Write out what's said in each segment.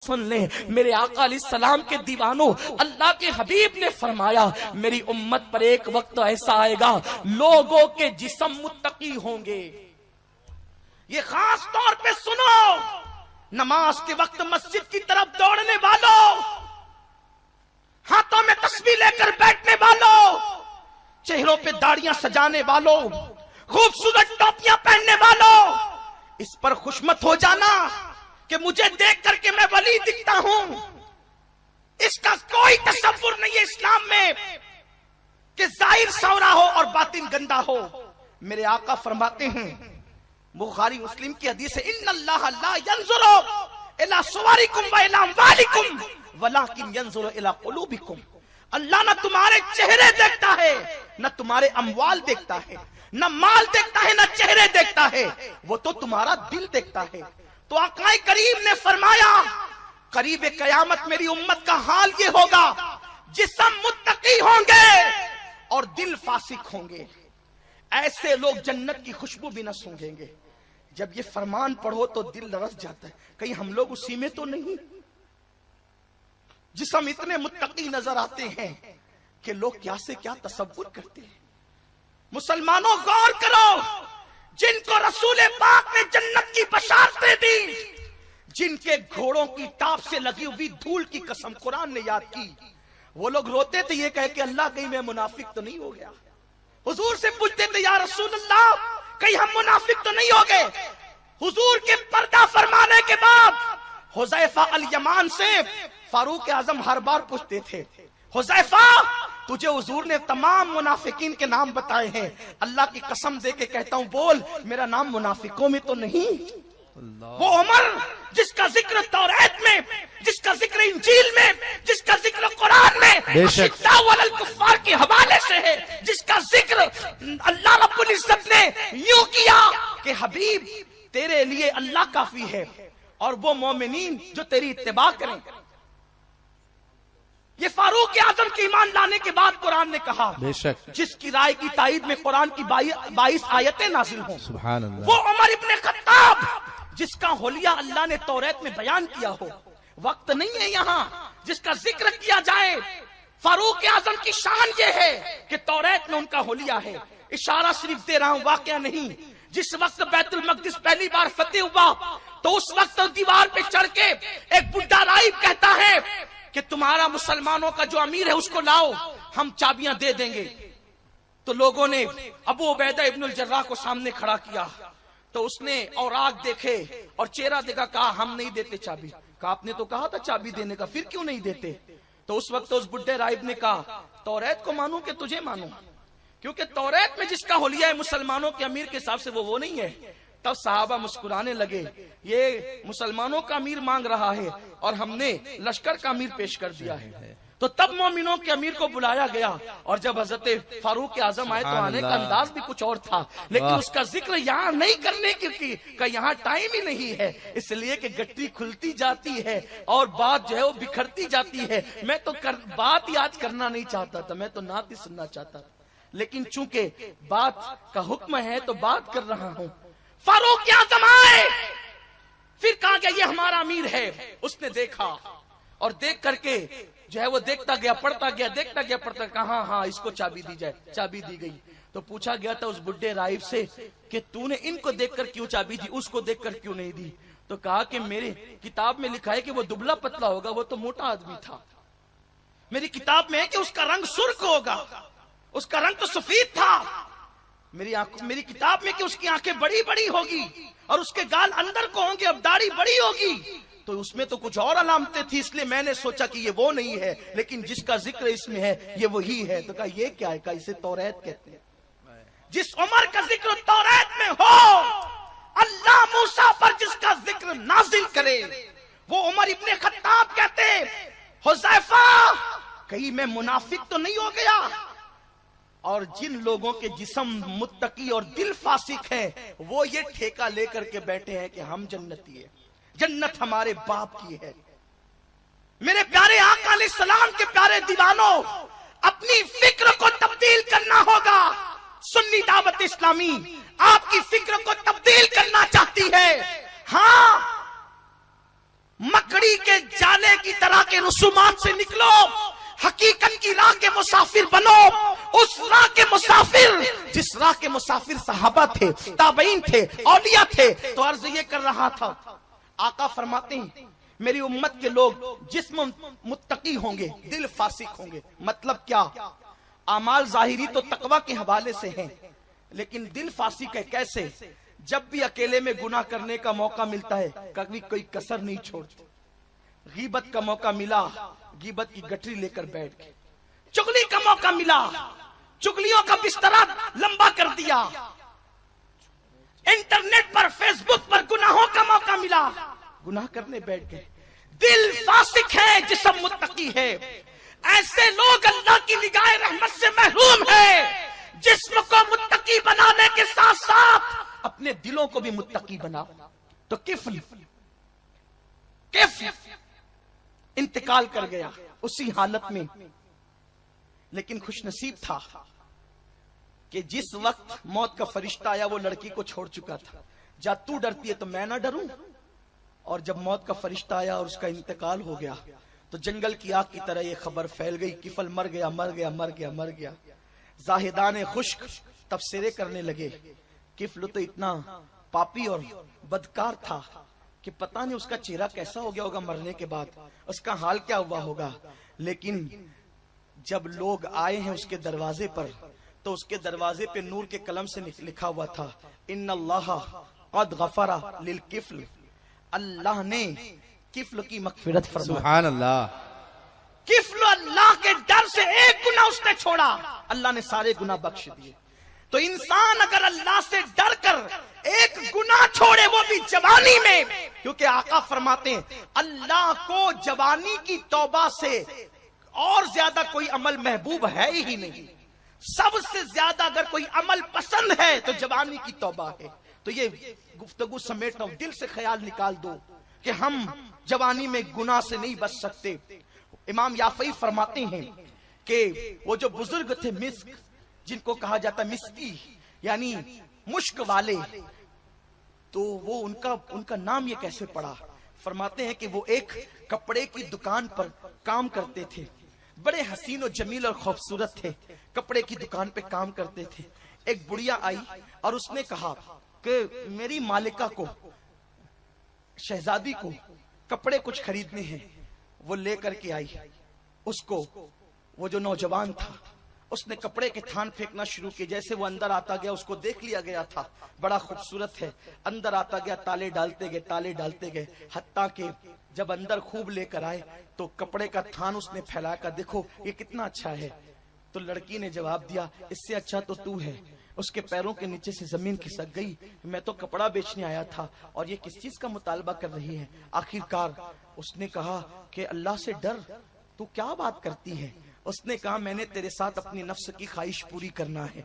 سن لیں میرے آقا علیہ السلام کے دیوانوں، اللہ کے حبیب نے فرمایا میری امت پر ایک وقت ایسا آئے گا لوگوں کے جسم متقی ہوں گے. یہ خاص طور پہ سنو، نماز کے وقت مسجد کی طرف دوڑنے والوں، ہاتھوں میں تسبیح لے کر بیٹھنے والوں، چہروں پہ داڑیاں سجانے والوں، خوبصورت ٹوپیاں پہننے والوں، اس پر خوش مت ہو جانا کہ مجھے دیکھ کر کے میں ولی دکھتا ہوں. اس کا کوئی تصور نہیں ہے اسلام میں کہ ظاہر سورا ہو اور باطن گندا ہو. میرے آقا فرماتے ہیں، بخاری مسلم کی حدیث ہے، ان اللہ لا ينظر الى صورکم والى اموالکم ولکن ينظر الى قلوبکم. اللہ نہ تمہارے چہرے دیکھتا ہے، نہ تمہارے اموال دیکھتا ہے، نہ مال دیکھتا ہے، نہ چہرے دیکھتا ہے، وہ تو تمہارا دل دیکھتا ہے. تو آقا کریم نے فرمایا قریب قیامت میری امت کا حال یہ ہوگا، جسم متقی ہوں گے اور دل فاسق ہوں گے. ایسے لوگ جنت کی خوشبو بھی نہ سونگیں گے. جب یہ فرمان پڑھو تو دل لرز جاتا ہے، کہیں ہم لوگ اسی میں تو نہیں. جسم اتنے متقی نظر آتے ہیں کہ لوگ کیا سے کیا تصور کرتے ہیں. مسلمانوں غور کرو، جن کو رسول پاک نے جنت کی بشارتیں دی، جن کے گھوڑوں کی ٹاپ سے لگی ہوئی دھول کی قسم قرآن نے یاد کی، وہ لوگ روتے تھے یہ کہہ کہ اللہ کہیں میں منافق تو نہیں ہو گیا. حضور سے پوچھتے تھے یا رسول اللہ کہیں ہم منافق تو نہیں ہو گئے. حضور کے پردہ فرمانے کے بعد حذیفہ الیمان سے فاروق اعظم ہر بار پوچھتے تھے، حذیفہ تجھے حضور نے تمام منافقین کے نام بتائے ہیں، اللہ کی قسم دے کے کہتا ہوں بول میرا نام منافقوں میں تو نہیں. وہ عمر جس کا ذکر توریت میں، جس کا ذکر انجیل میں، جس کا ذکر قرآن میں اشداء علی الکفار کے حوالے سے ہے، جس کا ذکر اللہ رب العزت نے یوں کیا کہ حبیب تیرے لیے اللہ کافی ہے اور وہ مومنین جو تیری اتباع کریں. یہ فاروق اعظم کے ایمان لانے کے بعد قرآن نے کہا جس کی رائے کی تائید میں قرآن کی 22 آیتیں نازل ہوں. سبحان اللہ. وہ عمر ابن خطاب جس کا حلیہ اللہ نے توریت میں بیان کیا ہو. وقت نہیں ہے یہاں جس کا ذکر کیا جائے. فاروق اعظم کی شان یہ ہے کہ توریت میں ان کا حلیہ ہے. اشارہ صرف دے رہا ہوں، واقعہ نہیں. جس وقت بیت المقدس پہلی بار فتح ہوا تو اس وقت دیوار پہ چڑھ کے ایک بڈھا راہب کہتا ہے کہ تمہارا مسلمانوں کا جو امیر ہے اس کو لاؤ، ہم چابیاں دے دیں گے. تو لوگوں نے ابو عبیدہ ابن الجراح کو سامنے کھڑا کیا تو اس نے اوراق دیکھے اور چہرہ دیکھا، کہا ہم نہیں دیتے چابی. کہا آپ نے تو کہا تھا چابی دینے کا، پھر کیوں نہیں دیتے؟ تو اس وقت اس بڈھے راہب نے کہا توریت کو مانوں کہ تجھے مانوں، کیونکہ توریت میں جس کا حلیہ ہے مسلمانوں کے امیر کے حساب سے وہ نہیں ہے. تب صحابہ مسکرانے لگے، یہ مسلمانوں کا امیر مانگ رہا ہے اور ہم نے لشکر کا امیر پیش کر دیا ہے. تو تب مومنوں کے امیر کو بلایا گیا اور جب حضرت فاروق اعظم آئے تو آنے کا انداز بھی کچھ اور تھا، لیکن اس کا ذکر یہاں نہیں کرنے کی کہ یہاں ٹائم ہی نہیں ہے، اس لیے کہ گٹی کھلتی جاتی ہے اور بات جو ہے وہ بکھرتی جاتی ہے. میں تو بات ہی آج کرنا نہیں چاہتا تھا، میں تو نعت ہی سننا چاہتا تھا، لیکن چونکہ بات کا حکم ہے تو بات کر رہا ہوں. فاروق اعظم آئے، پھر کہا کہ یہ ہمارا امیر ہے. اس نے دیکھا اور دیکھ کر کے جو ہے وہ دیکھتا گیا، پڑھتا گیا، دیکھتا گیا، پڑھتا گیا. کہا ہاں اس کو چابی دی جائے. چابی دی گئی. تو پوچھا گیا تھا اس بڈھے راہب سے کہ تو نے ان کو دیکھ کر کیوں چابی دی، اس کو دیکھ کر کیوں نہیں دی؟ تو کہا کہ میرے کتاب میں لکھا ہے کہ وہ دبلا پتلا ہوگا، وہ تو موٹا آدمی تھا. میری کتاب میں ہے کہ اس کا رنگ سرخ ہوگا، اس کا رنگ تو سفید تھا. میری کتاب میں کہ اس کی آنکھیں بڑی بڑی ہوگی اور اس کے گال اندر کو ہوں گے، اب داڑھی بڑی ہوگی. تو اس میں تو کچھ اور علامتیں تھی، اس لیے میں نے سوچا کہ یہ وہ نہیں ہے، لیکن جس کا ذکر اس میں ہے یہ وہی ہے. تو کہا یہ کیا ہے؟ کہا اسے توریت کہتے ہیں. جس عمر کا ذکر توریت میں ہو، اللہ موسیٰ پر جس کا ذکر نازل کرے، وہ عمر ابن خطاب کہتے حذیفہ کہیں میں منافق تو نہیں ہو گیا؟ اور جن لوگوں کے جسم متقی اور دل فاسق ہے وہ یہ ٹھیکہ لے کر کے بیٹھے ہیں کہ ہم جنتی ہیں، جنت ہمارے باپ کی ہے. میرے پیارے آقا علیہ السلام کے پیارے دیوانوں، اپنی فکر کو تبدیل کرنا ہوگا. سنی دعوت اسلامی آپ کی فکر کو تبدیل کرنا چاہتی ہے. ہاں مکڑی کے جالے کی طرح کے رسومات سے نکلو، حقیقت کی راہ کے مسافر بنو، اس راہ کے مسافر جس راہ کے مسافر صحابہ تھے، تابعین تھے، اولیاء تھے۔ تو عرض یہ کر رہا تھا، آقا فرماتے ہیں میری امت کے لوگ جسم متقی ہوں گے، دل فاسق ہوں گے۔ مطلب کیا؟ اعمال ظاہری تو تقوی کے حوالے سے ہیں، لیکن دل فاسق ہے۔ کیسے؟ جب بھی اکیلے میں گناہ کرنے کا موقع ملتا ہے کبھی کوئی کسر نہیں چھوڑتے۔ غیبت کا موقع ملا، غیبت کی گٹری لے کر بیٹھ گئے۔ چغلی کا موقع ملا، چغلیوں کا بستر لمبا کر دیا۔ انٹرنیٹ پر، فیس بک پر گناہوں کا موقع ملا، گناہ کرنے بیٹھ گئے۔ دل فاسق ہے، جسم متقی ہے۔ ایسے لوگ اللہ کی نگاہ رحمت سے محروم ہیں۔ جسم کو متقی بنانے کے ساتھ ساتھ اپنے دلوں کو بھی متقی بنا۔ تو کفل انتقال کر گیا اسی حالت میں، لیکن خوش نصیب تھا کہ جس وقت موت کا فرشتہ آیا وہ لڑکی کو چھوڑ چکا تھا۔ جا تو ڈرتی ہے تو میں نہ ڈروں؟ اور جب موت کا فرشتہ آیا اور اس کا انتقال ہو گیا تو جنگل کی آگ کی طرح یہ خبر پھیل گئی، کفل مر گیا، مر گیا، مر گیا، مر گیا۔ زاہدان خشک تبصرے کرنے لگے، کفل تو اتنا پاپی اور بدکار تھا کہ پتہ نہیں اس کا چہرہ کیسا ہو گیا ہوگا مرنے کے بعد، اس کا حال کیا ہوا ہوگا۔ لیکن جب لوگ آئے ہیں اس کے دروازے پر تو اس کے دروازے پہ نور کے قلم سے لکھا ہوا تھا، ان اللہ قد غفر للکفل، اللہ نے کفل کی مغفرت فرمائی۔ سبحان اللہ۔ کفل اللہ کے ڈر سے ایک گناہ اس نے چھوڑا، اللہ نے سارے گناہ بخش دیے۔ تو انسان اگر اللہ سے ڈر کر ایک گناہ چھوڑے، وہ بھی جوانی میں، کیونکہ آقا فرماتے ہیں اللہ کو جوانی کی توبہ سے اور زیادہ کوئی عمل محبوب ہے ہی نہیں۔ سب سے زیادہ اگر کوئی عمل پسند ہے تو جوانی کی توبہ ہے۔ تو یہ گفتگو سمیٹ رہا ہوں، دل سے خیال نکال دو کہ ہم جوانی میں گناہ سے نہیں بچ سکتے۔ امام یافعی فرماتے ہیں کہ وہ جو بزرگ تھے مسک، جن کو کہا جاتا مسکی یعنی مشک والے، تو وہ ان کا نام یہ کیسے پڑا؟ فرماتے ہیں کہ وہ ایک کپڑے کی دکان پر کام کرتے تھے، بڑے حسین و جمیل اور خوبصورت تھے، کپڑے کی دکان پہ کام کرتے تھے۔ ایک بڑھیا آئی اور اس نے کہا کہ میری مالکہ کو، شہزادی کو کپڑے کچھ خریدنے ہیں۔ وہ لے کر کے آئی اس کو، وہ جو نوجوان تھا اس نے کپڑے کے تھان پھینکنا شروع کی۔ جیسے وہ اندر آتا گیا اس کو دیکھ لیا گیا تھا، بڑا خوبصورت ہے، اندر آتا گیا، تالے ڈالتے گئے، تالے ڈالتے گئے، حتیٰ کہ جب اندر خوب لے کر آئے تو کپڑے کا تھان اس نے پھیلا کر دیکھو یہ کتنا اچھا ہے۔ تو لڑکی نے جواب دیا اس سے اچھا تو ہے۔ اس کے پیروں کے نیچے سے زمین کھسک گئی، میں تو کپڑا بیچنے آیا تھا اور یہ کس چیز کا مطالبہ کر رہی ہے۔ آخرکار اس نے کہا کہ اللہ سے ڈر، تو کیا بات کرتی ہے؟ اس نے کہا میں نے تیرے ساتھ اپنی نفس کی خواہش پوری کرنا ہے۔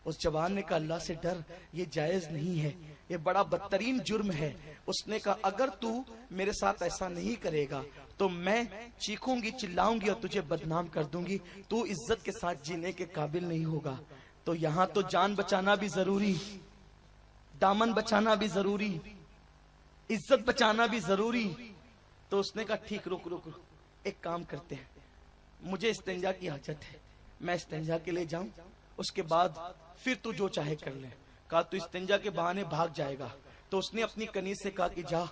اس جوان نے کہا اللہ سے ڈر، یہ جائز نہیں ہے، یہ بڑا بدترین جرم ہے۔ اس نے کہا اگر تو میرے ساتھ ایسا نہیں کرے گا تو میں چیخوں گی، چلاؤں گی اور تجھے بدنام کر دوں گی، تو عزت کے ساتھ جینے کے قابل نہیں ہوگا۔ تو یہاں تو جان بچانا بھی ضروری، دامن بچانا بھی ضروری، عزت بچانا بھی ضروری۔ تو اس نے کہا ٹھیک، رک رک رک، ایک کام کرتے ہیں، مجھے استنجا کی حاجت ہے، میں استنجا کے لے جاؤں، اس کے بعد پھر تو جو چاہے کر لے۔ کہا تو استنجا کے بہانے بھاگ جائے گا۔ تو اس نے اپنی کنیز سے کہا کہ جا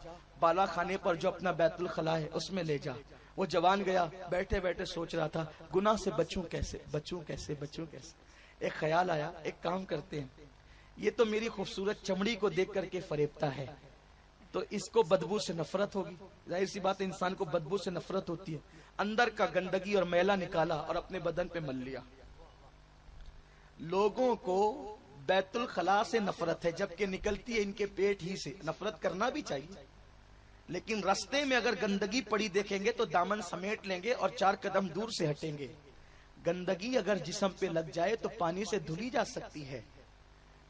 بالا خانے پر جو اپنا بیت الخلا ہے اس میں لے جا۔ وہ جوان گیا، بیٹھے بیٹھے سوچ رہا تھا گناہ سے بچوں کیسے، بچوں کیسے، بچوں کیسے۔ ایک خیال آیا، ایک کام کرتے ہیں، یہ تو میری خوبصورت چمڑی کو دیکھ کر کے فریبتا ہے، تو اس کو بدبو سے نفرت ہوگی، ظاہر سی بات ہے انسان کو بدبو سے نفرت ہوتی ہے۔ اندر کا گندگی اور میلہ نکالا اور اپنے بدن پہ مل لیا۔ لوگوں کو بیت الخلا سے نفرت ہے جبکہ نکلتی ہے ان کے پیٹ ہی سے۔ نفرت کرنا بھی چاہیے، لیکن رستے میں اگر گندگی پڑی دیکھیں گے تو دامن سمیٹ لیں گے اور 4 قدم دور سے ہٹیں گے۔ گندگی اگر جسم پہ لگ جائے تو پانی سے دھلی جا سکتی ہے،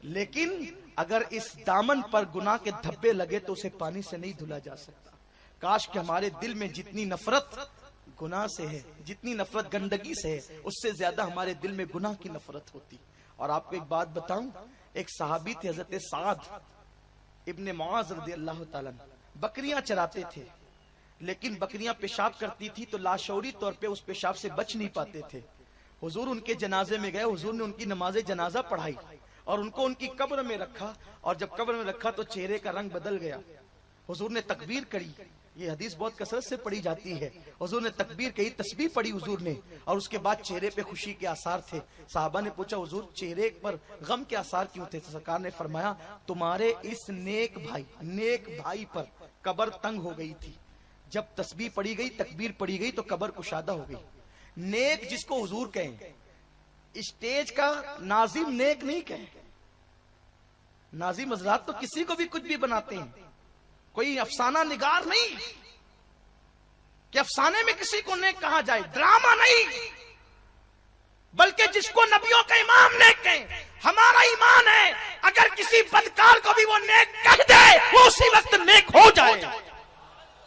لیکن اگر اس دامن پر گناہ کے دھبے لگے تو اسے پانی سے نہیں دھلا جا سکتا۔ کاش کہ ہمارے دل میں جتنی نفرت گناہ سے ہے، جتنی نفرت گندگی سے ہے، اس سے زیادہ ہمارے دل میں گناہ کی نفرت ہوتی۔ اور آپ کو ایک بات بتاؤں، ایک صحابی تھے حضرت سعد ابن معاذ رضی اللہ تعالیٰ، بکریاں چراتے تھے، لیکن بکریاں پیشاب کرتی تھی تو لاشعوری طور پہ اس پیشاب سے بچ نہیں پاتے تھے. حضور ان کے جنازے میں گئے, حضور نے ان کی نماز جنازہ پڑھائی اور ان کو ان کی قبر میں رکھا, اور جب قبر میں رکھا تو چہرے کا رنگ بدل گیا. حضور نے تکبیر کری, یہ حدیث بہت کثرت سے پڑھی جاتی ہے. حضور نے تکبیر کہی, تسبیح پڑھی حضور نے, اور اس کے بعد چہرے پہ خوشی کے آثار تھے. صحابہ نے پوچھا حضور چہرے پر غم کے آثار کیوں تھے؟ سرکار نے فرمایا تمہارے اس نیک بھائی پر قبر تنگ ہو گئی تھی. جب تسبیح پڑھی گئی, تکبیر پڑھی گئی تو قبر کشادہ ہو گئی. نیک جس کو حضور کہیں, اسٹیج کا ناظم نیک نہیں کہیں. ناظم حضرات تو کسی کو بھی کچھ بھی بناتے ہیں, کوئی افسانہ نگار نہیں کہ افسانے میں کسی کو نیک کہا جائے, ڈرامہ نہیں, بلکہ جس کو نبیوں کا امام نیک کہیں. ہمارا ایمان ہے اگر کسی بدکار کو بھی وہ نیک کہہ دے وہ اسی وقت نیک ہو جائے,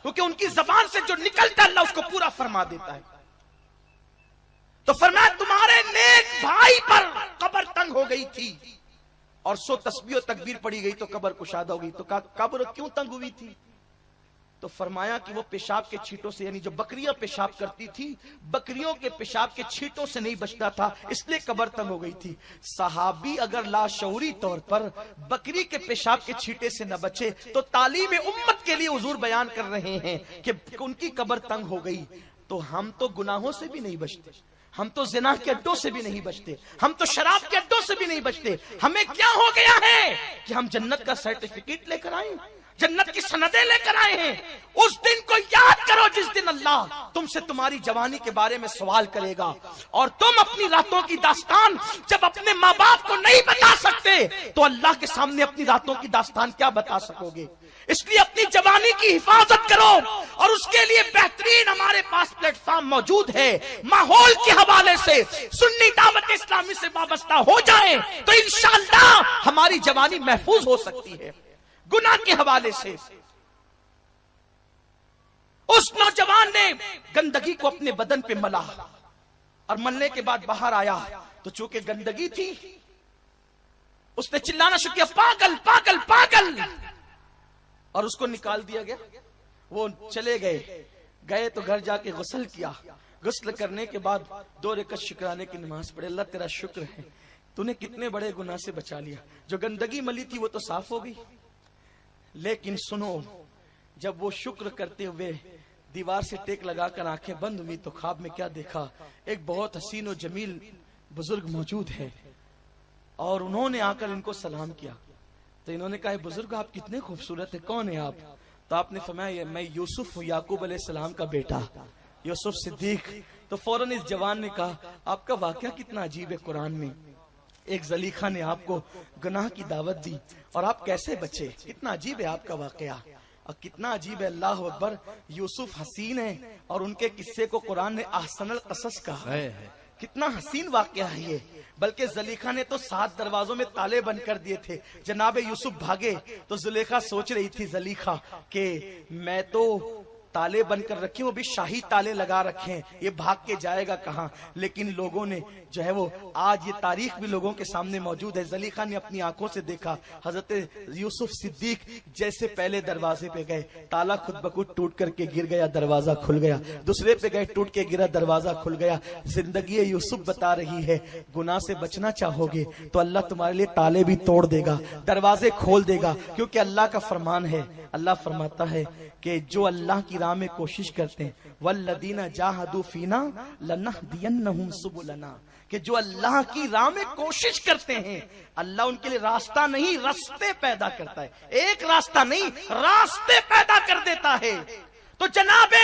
کیونکہ ان کی زبان سے جو نکلتا ہے اللہ اس کو پورا فرما دیتا ہے. تو فرمایا تمہارے نیک بھائی پر قبر تنگ ہو گئی تھی اور سو تسبیح و تکبیر پڑی گئی تو قبر کشادہ ہو گئی. تو کہا قبر کیوں تنگ ہوئی تھی؟ تو فرمایا کہ وہ پیشاب کے چھینٹوں سے, یعنی جو بکریاں پیشاب کرتی تھی, بکریوں کے پیشاب کے چھینٹوں سے نہیں بچتا تھا, اس لیے قبر تنگ ہو گئی تھی. صحابی اگر لاشعوری طور پر بکری کے پیشاب کے چھینٹے سے نہ بچے تو تعلیم امت کے لیے حضور بیان کر رہے ہیں کہ ان کی قبر تنگ ہو گئی. تو ہم تو گناہوں سے بھی نہیں بچتے, ہم تو زنا کے اڈوں سے بھی نہیں بچتے, ہم تو شراب کے اڈوں سے بھی نہیں بچتے. ہمیں کیا ہو گیا ہے کہ ہم جنت کا سرٹیفکیٹ لے کر آئے, جنت کی سندیں لے کر آئے ہیں. اس دن کو یاد کرو جس دن اللہ تم سے تمہاری جوانی کے بارے میں سوال کرے گا, اور تم اپنی راتوں کی داستان جب اپنے ماں باپ کو نہیں بتا سکتے تو اللہ کے سامنے اپنی راتوں کی داستان کیا بتا سکو گے. اس لیے اپنی جوانی کی حفاظت کرو, اور اس کے لیے بہترین ہمارے پاس پلیٹ فارم موجود ہے. ماحول کے حوالے سے سنی دعوت اسلامی سے وابستہ ہو جائیں تو انشاءاللہ ہماری جوانی محفوظ ہو سکتی ہے. گناہ کے حوالے سے اس نوجوان نے گندگی کو اپنے بدن پہ ملا, اور ملنے کے بعد باہر آیا تو چونکہ گندگی تھی اس نے چلانا شروع کیا, پاگل پاگل پاگل, اور اس کو نکال دیا گیا. وہ چلے گئے تو گھر جا کے غسل کیا. غسل کرنے کے بعد 2 رکعت شکرانے کی نماز پڑھے. اللہ تیرا شکر ہے تو نے کتنے بڑے گناہ سے بچا لیا. جو گندگی ملی تھی وہ تو صاف ہو گئی, لیکن سنو, جب وہ شکر کرتے ہوئے دیوار سے ٹیک لگا کر آنکھیں بند ہوئی تو خواب میں کیا دیکھا, ایک بہت حسین و جمیل بزرگ موجود ہے, اور انہوں نے آ کر ان کو سلام کیا. تو انہوں نے کہا بزرگ آپ کتنے خوبصورت ہیں, کون ہیں آپ؟ تو آپ نے فرمایا میں یوسف ہوں, یعقوب علیہ السلام کا بیٹا, یوسف صدیق. تو فوراً اس جوان نے کہا آپ کا واقعہ کتنا عجیب ہے, قرآن میں ایک زلیخا نے آپ کو گناہ کی دعوت دی اور آپ کیسے بچے, کتنا عجیب ہے آپ کا واقعہ, اور کتنا عجیب ہے. اللہ اکبر. یوسف حسین ہے اور ان کے قصے کو قرآن نے احسن القصص کہا ہے. کتنا حسین واقعہ ہے یہ. بلکہ زلیخا نے تو 7 دروازوں میں تالے بند کر دیے تھے. جناب یوسف بھاگے تو زلیخا سوچ رہی تھی, زلیخا کہ میں تو تالے بند کر رکھے, وہ بھی شاہی تالے لگا رکھے ہیں, یہ بھاگ کے جائے گا کہاں. لیکن لوگوں نے جو ہے وہ آج یہ تاریخ بھی لوگوں کے سامنے موجود ہے. زلیخا نے اپنی آنکھوں سے دیکھا حضرت یوسف صدیق جیسے پہلے دروازے پہ گئے, تالا خود بخود ٹوٹ کر کے گر گیا, دروازہ کھل گیا. دوسرے پہ گئے, ٹوٹ کے گرا, دروازہ کھل گیا. زندگی یوسف بتا رہی ہے گناہ سے بچنا چاہو گے تو اللہ تمہارے لیے تالے بھی توڑ دے گا, دروازے کھول دے گا, کیونکہ اللہ کا فرمان ہے. اللہ فرماتا ہے کہ جو اللہ کی راہ میں کوشش کرتے ہیں, والذین جاہدوا فینا لنہدینہم سبلنا, کہ جو اللہ کی راہ میں کوشش کرتے ہیں اللہ ان کے لیے راستہ نہیں راستے پیدا کرتا ہے. ایک راستہ نہیں راستے پیدا کر دیتا ہے. تو جناب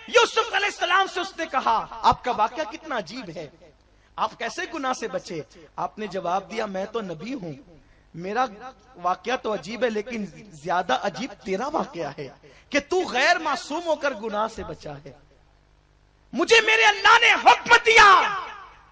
یوسف علیہ السلام سے اس نے کہا آپ کا واقعہ کتنا عجیب ہے, آپ کیسے گناہ سے بچے؟ آپ نے جواب دیا میں تو نبی ہوں, میرا واقعہ تو عجیب ہے لیکن زیادہ عجیب تیرا واقعہ ہے کہ تو غیر معصوم ہو کر گناہ سے بچا ہے. مجھے میرے اللہ نے حکم دیا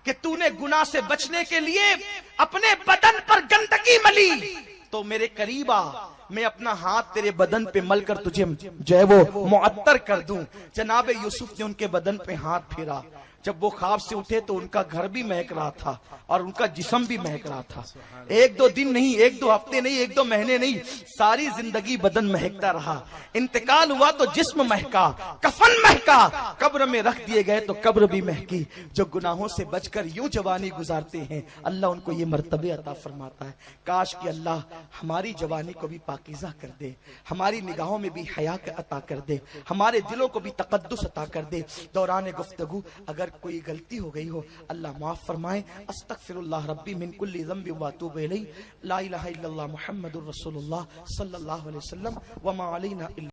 کہ تو نے گناہ سے بچنے کے لیے اپنے بدن پر گندگی ملی تو میرے قریب آ, میں اپنا ہاتھ تیرے بدن پہ مل کر تجھے جو ہے وہ معطر کر دوں. جناب یوسف نے ان کے بدن پہ ہاتھ پھیرا جب وہ خواب سے اٹھے تو ان کا گھر بھی مہک رہا تھا اور ان کا جسم بھی مہک رہا تھا. ایک دو دن نہیں، ایک دو ہفتے نہیں، ایک دو مہینے نہیں، ساری زندگی بدن مہکتا رہا. انتقال ہوا تو جسم مہکا، کفن مہکا، قبر میں رکھ دیے گئے تو قبر بھی مہکی. جو گناہوں سے بچ کر یوں جوانی گزارتے ہیں اللہ ان کو یہ مرتبے عطا فرماتا ہے. کاش کہ اللہ ہماری جوانی کو بھی پاکیزہ کر دے، ہماری نگاہوں میں بھی حیا عطا کر دے، ہمارے دلوں کو بھی تقدس عطا کر دے. دوران گفتگو اگر کوئی غلطی ہو گئی ہو اللہ معاف فرمائے. استغفر اللہ ربی من کل ذنب واتوب الیہ. لا الہ الا اللہ محمد الرسول اللہ صلی اللہ علیہ وسلم وما علینا